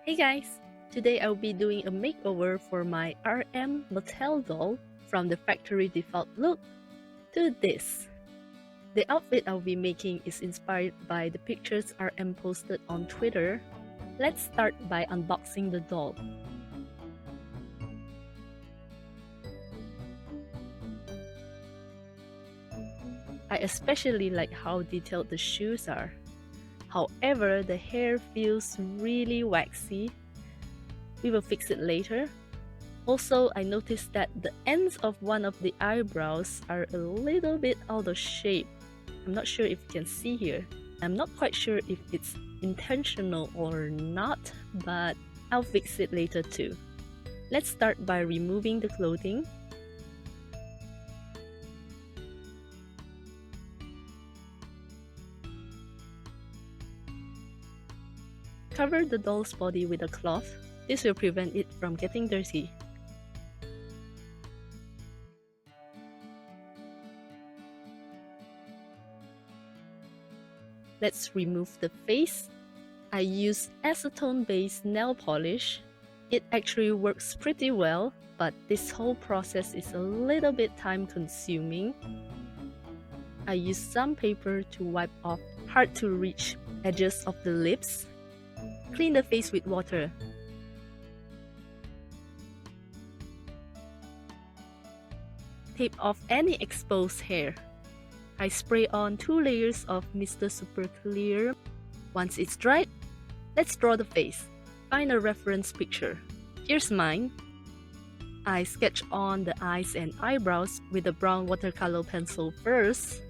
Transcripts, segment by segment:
Hey guys! Today I'll be doing a makeover for my RM Mattel doll from the factory default look to this. The outfit I'll be making is inspired by the pictures RM posted on Twitter. Let's start by unboxing the doll. I especially like how detailed the shoes are. However, the hair feels really waxy. We will fix it later. Also, I noticed that the ends of one of the eyebrows are a little bit out of shape. I'm not sure if you can see here. I'm not quite sure if it's intentional or not, but I'll fix it later too. Let's start by removing the clothing. Cover the doll's body with a cloth. This will prevent it from getting dirty. Let's remove the face. I use acetone-based nail polish. It actually works pretty well, but this whole process is a little bit time-consuming. I use some paper to wipe off hard-to-reach edges of the lips. Clean the face with water. Tape off any exposed hair. I spray on 2 layers of Mr. Super Clear. Once it's dried, let's draw the face. Find a reference picture. Here's mine. I sketch on the eyes and eyebrows with a brown watercolor pencil first.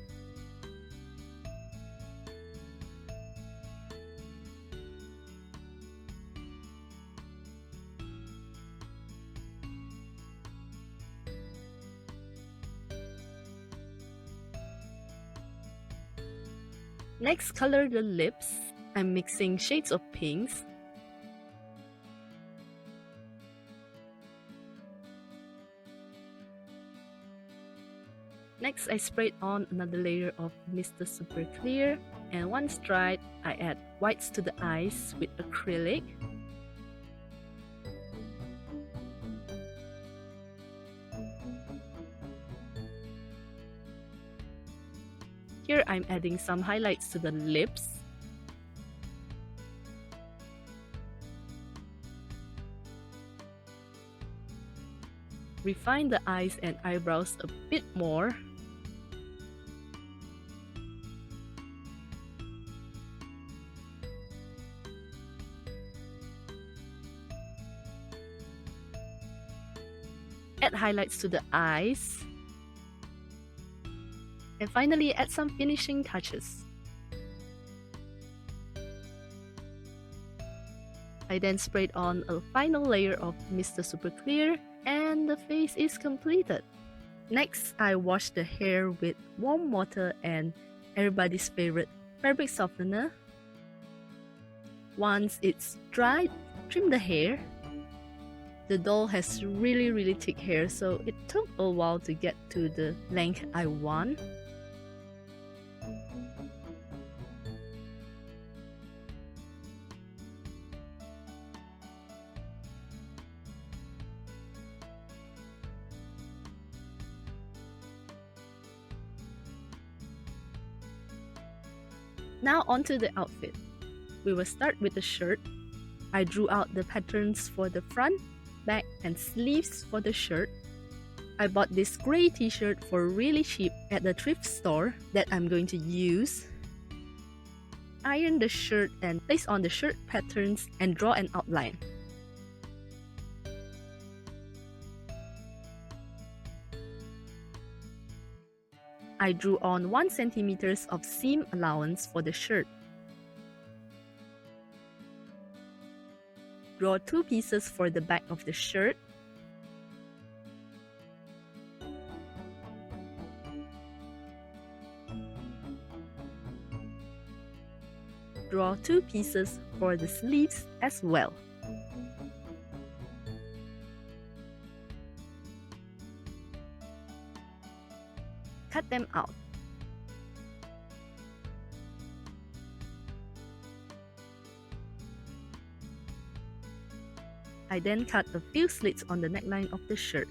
Next, color the lips. I'm mixing shades of pinks. Next, I sprayed on another layer of Mr. Super Clear, and once dried, I add whites to the eyes with acrylic. Here I'm adding some highlights to the lips. Refine the eyes and eyebrows a bit more. Add highlights to the eyes. And finally, add some finishing touches. I then sprayed on a final layer of Mr. Super Clear, and the face is completed. Next, I washed the hair with warm water and everybody's favorite fabric softener. Once it's dried, trim the hair. The doll has really thick hair, so it took a while to get to the length I want. Now onto the outfit. We will start with the shirt. I drew out the patterns for the front, back, and sleeves for the shirt. I bought this gray t-shirt for really cheap at the thrift store that I'm going to use. Iron the shirt and place on the shirt patterns and draw an outline. I drew on 1 cm of seam allowance for the shirt. Draw 2 pieces for the back of the shirt. Draw 2 pieces for the sleeves as well. Cut them out. I then cut a few slits on the neckline of the shirt.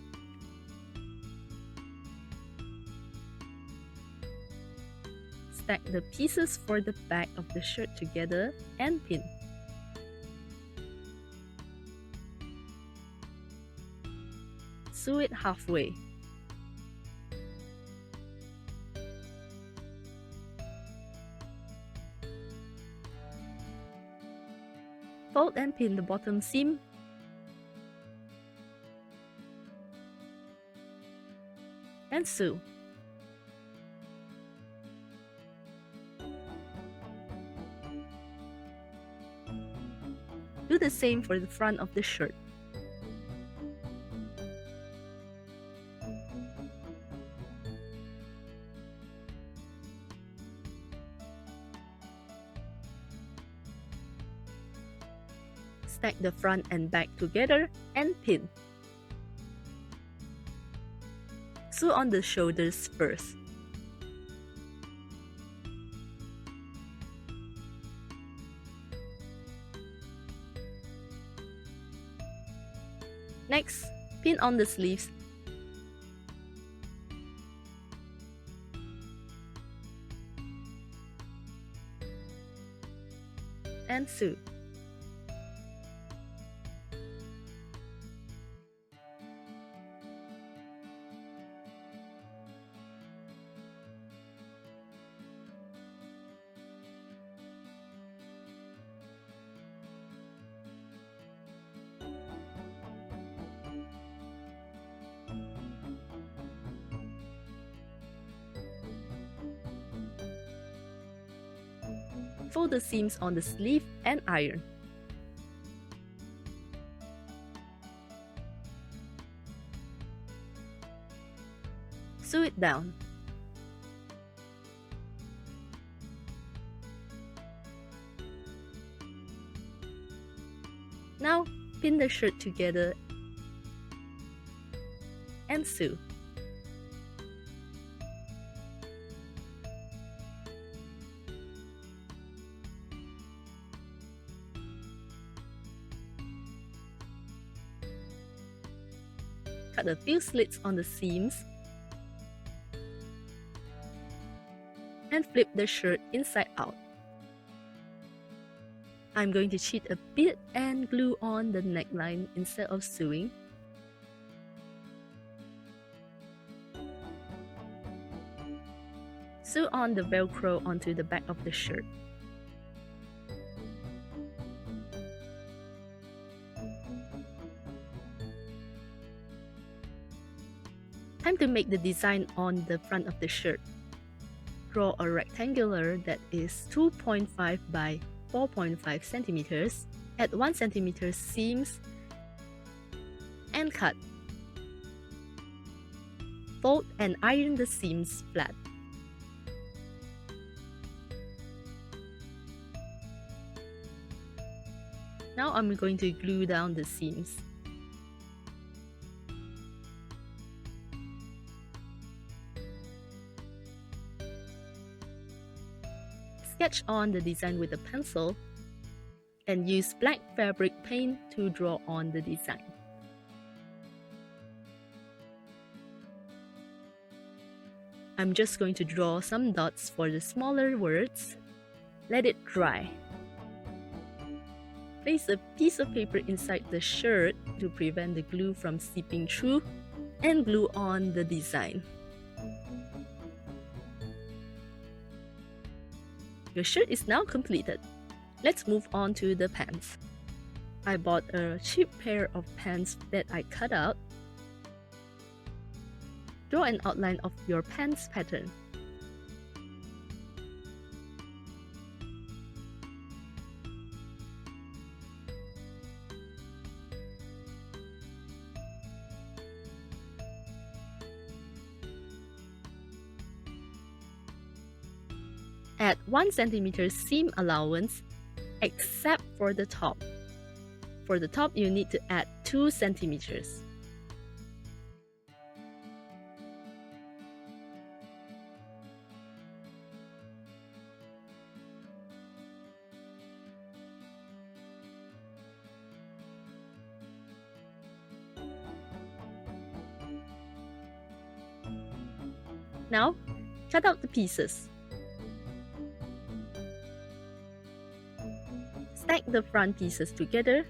Stack the pieces for the back of the shirt together and pin. Sew it halfway. Fold and pin the bottom seam. And sew. Do the same for the front of the shirt. Stack the front and back together and pin. Sew on the shoulders first. Next, pin on the sleeves. And sew. Fold the seams on the sleeve and iron. Sew it down. Now, pin the shirt together and sew. Cut a few slits on the seams and flip the shirt inside out. I'm going to cheat a bit and glue on the neckline instead of sewing. Sew on the Velcro onto the back of the shirt. Time to make the design on the front of the shirt. Draw a rectangular that is 2.5 by 4.5 centimeters. Add 1 centimeter seams and cut. Fold and iron the seams flat. Now I'm going to glue down the seams. Sketch on the design with a pencil and use black fabric paint to draw on the design. I'm just going to draw some dots for the smaller words. Let it dry. Place a piece of paper inside the shirt to prevent the glue from seeping through and glue on the design. Your shirt is now completed. Let's move on to the pants. I bought a cheap pair of pants that I cut out. Draw an outline of your pants pattern. Add 1 centimeter seam allowance, except for the top. For the top, you need to add 2 centimeters. Now, cut out the pieces. Stack the front pieces together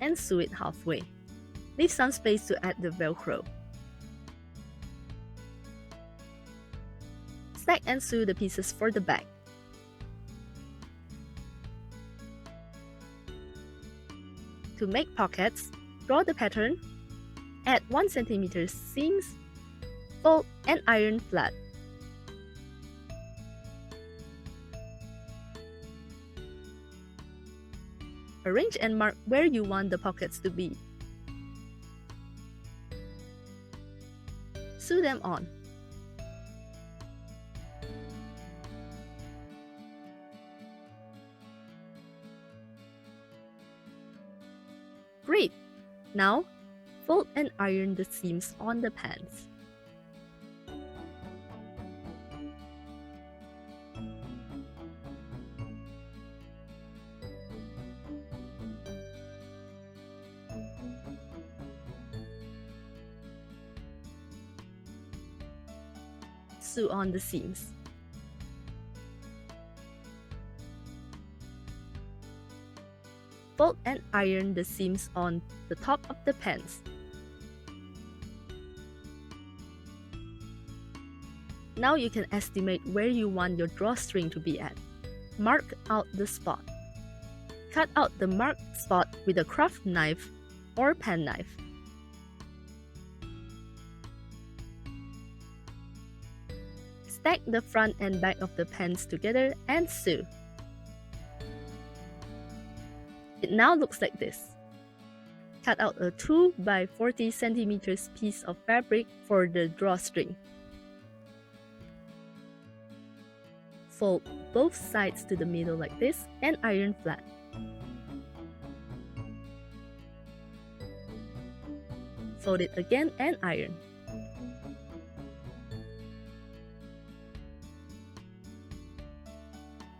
and sew it halfway. Leave some space to add the Velcro. Stack and sew the pieces for the back. To make pockets, draw the pattern, add 1 cm seams, fold and iron flat. Arrange and mark where you want the pockets to be. Sew them on. Great! Now, fold and iron the seams on the pants. Sew on the seams. Fold and iron the seams on the top of the pants. Now you can estimate where you want your drawstring to be at. Mark out the spot. Cut out the marked spot with a craft knife or pen knife. Stack the front and back of the pants together and sew. It now looks like this. Cut out a 2 by 40 cm piece of fabric for the drawstring. Fold both sides to the middle like this and iron flat. Fold it again and iron.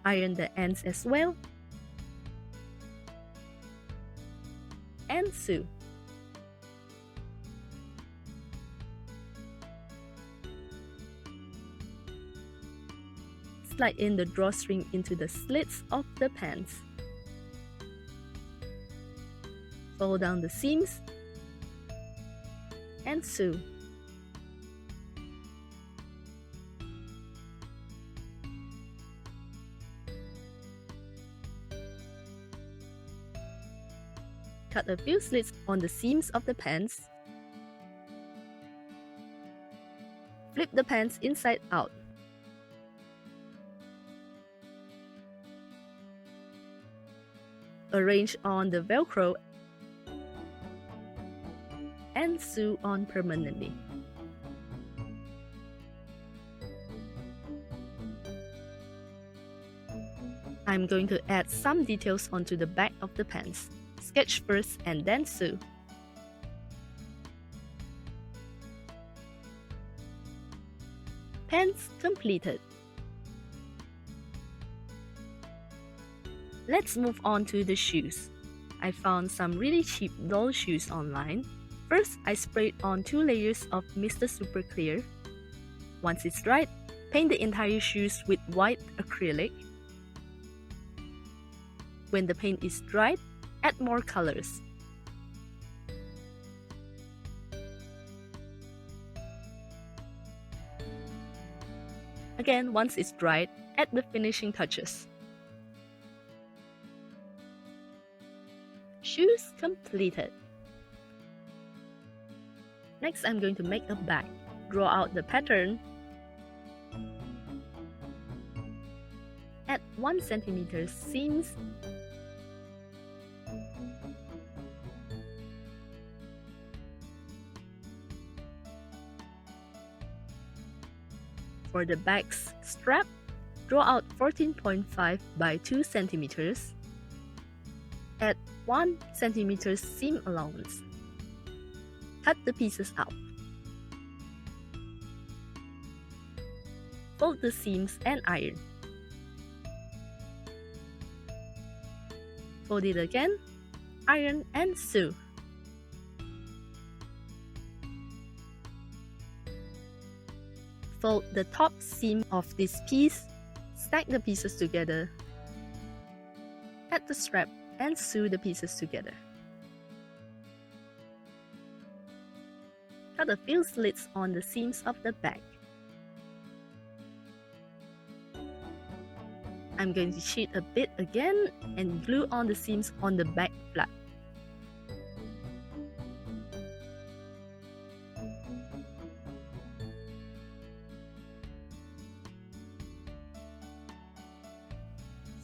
Iron the ends as well. And sew. Slide in the drawstring into the slits of the pants. Fold down the seams and sew. Cut a few slits on the seams of the pants. Flip the pants inside out. Arrange on the Velcro and sew on permanently. I'm going to add some details onto the back of the pants. Sketch first and then sew. Pants completed. Let's move on to the shoes. I found some really cheap doll shoes online. First, I sprayed on 2 layers of Mr. Super Clear. Once it's dried, paint the entire shoes with white acrylic. When the paint is dried, add more colors. Again, once it's dried, add the finishing touches. Shoes completed. Next, I'm going to make a bag. Draw out the pattern. Add 1 cm seams. For the bag's strap, draw out 14.5 by 2 cm. Add 1 cm seam allowance. Cut the pieces out. Fold the seams and iron. Fold it again, iron and sew. Fold the top seam of this piece, stack the pieces together, add the strap and sew the pieces together. Cut a few slits on the seams of the back. I'm going to cheat a bit again and glue on the seams on the back flap.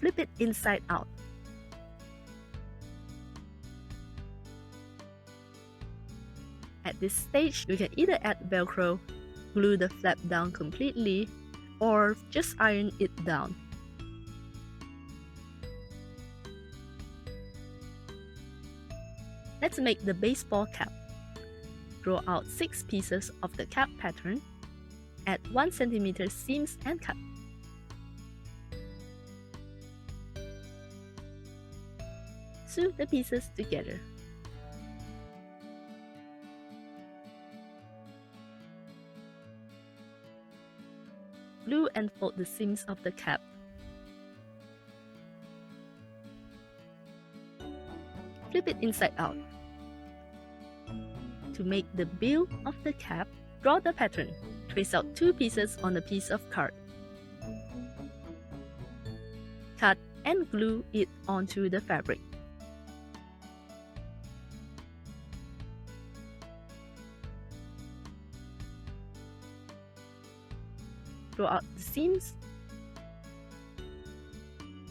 Flip it inside out. At this stage, you can either add Velcro, glue the flap down completely, or just iron it down. Let's make the baseball cap. Draw out 6 pieces of the cap pattern, add 1 cm seams and cut. Sew the pieces together. Glue and fold the seams of the cap. Flip it inside out. To make the bill of the cap, draw the pattern. Trace out 2 pieces on a piece of card. Cut and glue it onto the fabric. Draw out the seams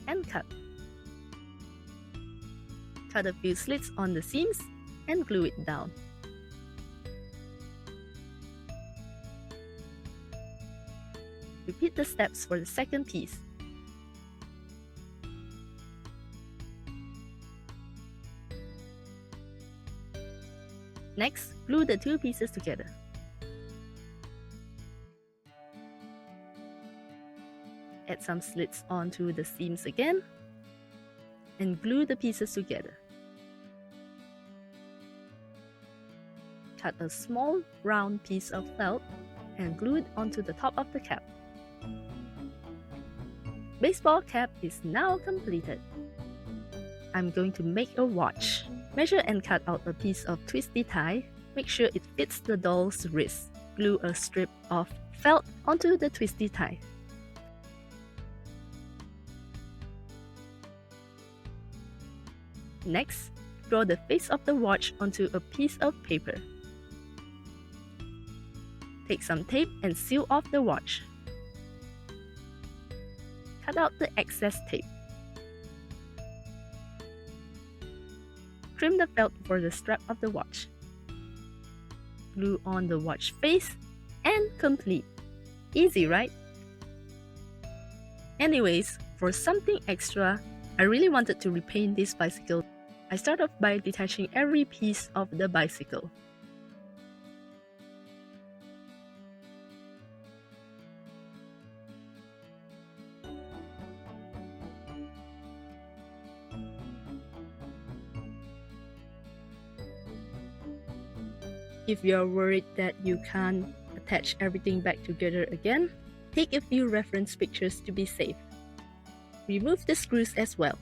and cut. Cut a few slits on the seams and glue it down. Repeat the steps for the second piece. Next, glue the 2 pieces together. Add some slits onto the seams again and glue the pieces together. Cut a small round piece of felt and glue it onto the top of the cap. Baseball cap is now completed. I'm going to make a watch. Measure and cut out a piece of twisty tie. Make sure it fits the doll's wrist. Glue a strip of felt onto the twisty tie. Next, draw the face of the watch onto a piece of paper. Take some tape and seal off the watch. Cut out the excess tape. Trim the felt for the strap of the watch. Glue on the watch face and complete. Easy, right? Anyways, for something extra, I really wanted to repaint this bicycle. I start off by detaching every piece of the bicycle. If you're worried that you can't attach everything back together again, take a few reference pictures to be safe. Remove the screws as well.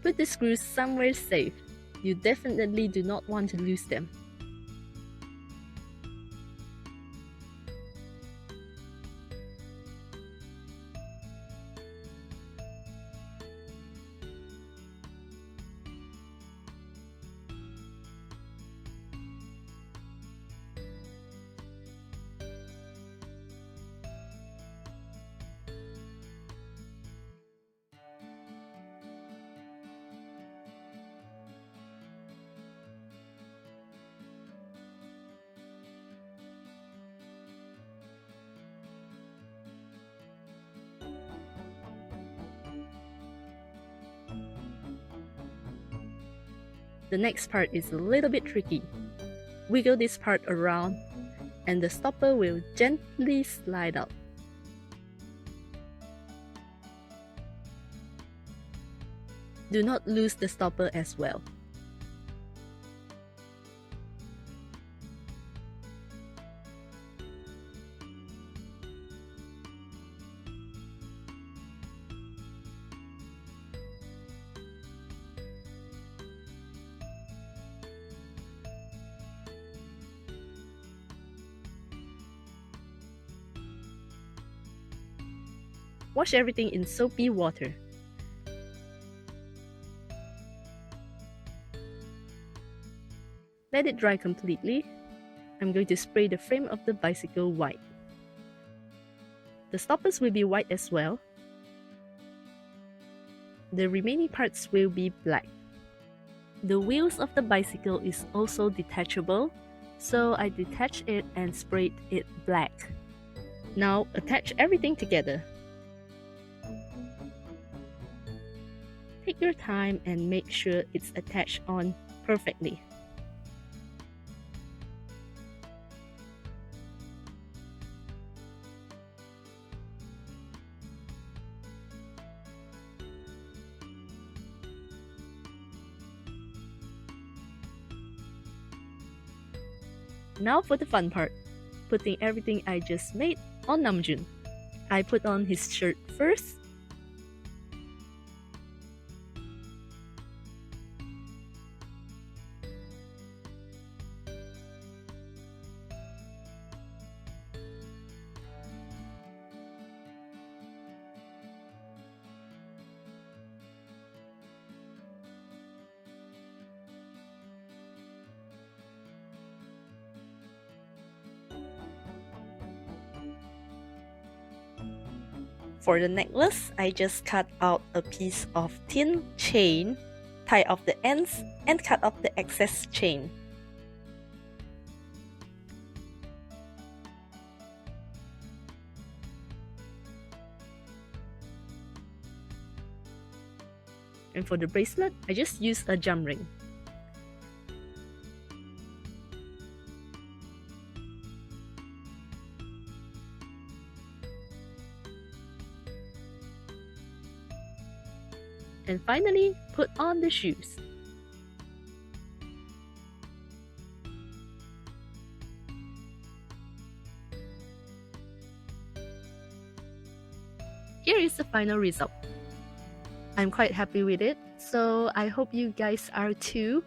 Put the screws somewhere safe. You definitely do not want to lose them. The next part is a little bit tricky. Wiggle this part around and the stopper will gently slide out. Do not lose the stopper as well. Wash everything in soapy water. Let it dry completely. I'm going to spray the frame of the bicycle white. The stoppers will be white as well. The remaining parts will be black. The wheels of the bicycle is also detachable, so I detached it and sprayed it black. Now attach everything together. Take your time and make sure it's attached on perfectly. Now for the fun part, putting everything I just made on Namjoon. I put on his shirt first. For the necklace, I just cut out a piece of thin chain, tie off the ends, and cut off the excess chain. And for the bracelet, I just used a jump ring. And finally, put on the shoes. Here is the final result. I'm quite happy with it, so I hope you guys are too.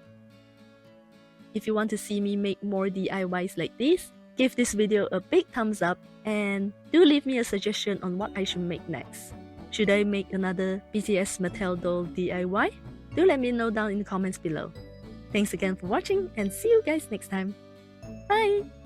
If you want to see me make more DIYs like this, give this video a big thumbs up and do leave me a suggestion on what I should make next. Should I make another BTS Mattel doll DIY? Do let me know down in the comments below. Thanks again for watching and see you guys next time. Bye!